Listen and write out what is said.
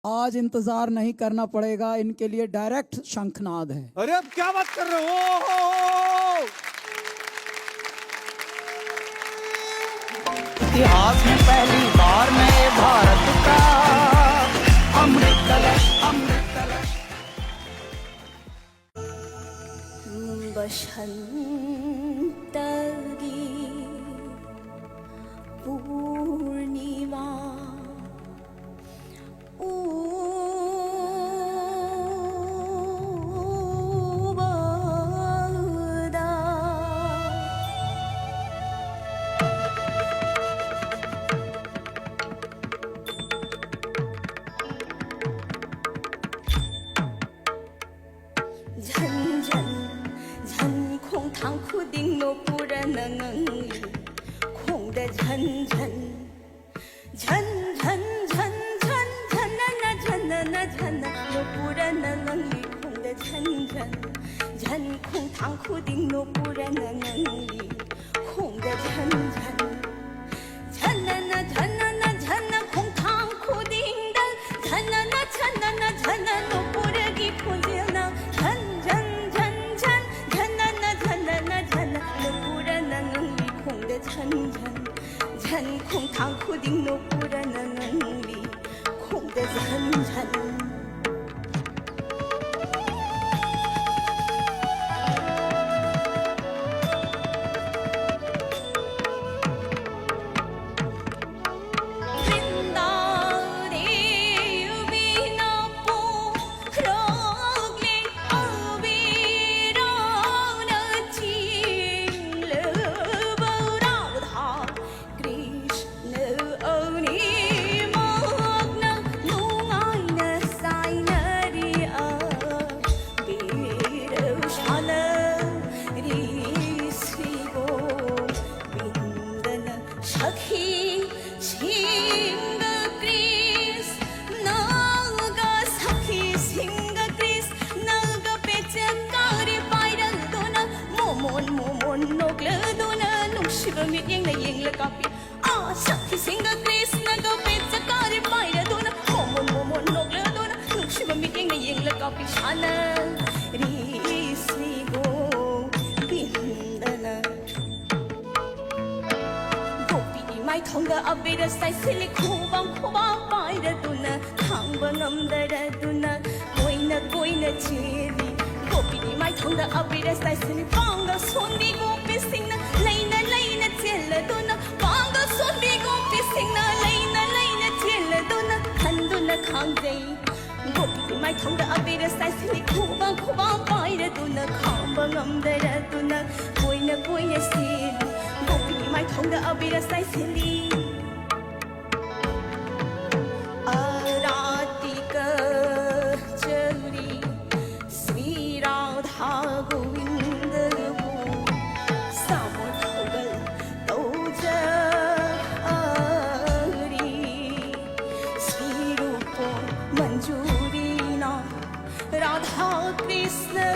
आज इंतजार नहीं करना पड़ेगा, इनके लिए डायरेक्ट शंखनाद है। अरे अब क्या बात कर रहे हो? इतिहास में पहली बार नए भारत का अमृत कलश, अमृत कलश। बसंतगी पूर्णिमा उबदा झन झन झन खों थांग खुदिंग नो पुरा नंगली खों द झन झन झन झन झन झन झन न झन नो पुरा नंगली खों द झन झन झन खों थांग खुदिंग नो पुरा नंगली खों द झन झन झन न झन खों थांग खुदिंग द झन न झन नो पुरा गी खों ना झन झन झन झन झन न झन नो पुरा नंगली खों द झन झन झन खों थांग खुदिंग नो पुरा नंगली खों द झन झन Abira sai sili khubang khubang paira duna thangba ngamdara duna koina cheli gopi ni mai thongda abira sai sili panga sondi gopi singna laina chela duna panga sondi gopi singna laina chela duna khanduna khangjai gopi ni mai thongda abira sai sili khubang paira duna thangba ngamdara duna koina cheli gopi ni mai thongda abira sai sili Radha Krishna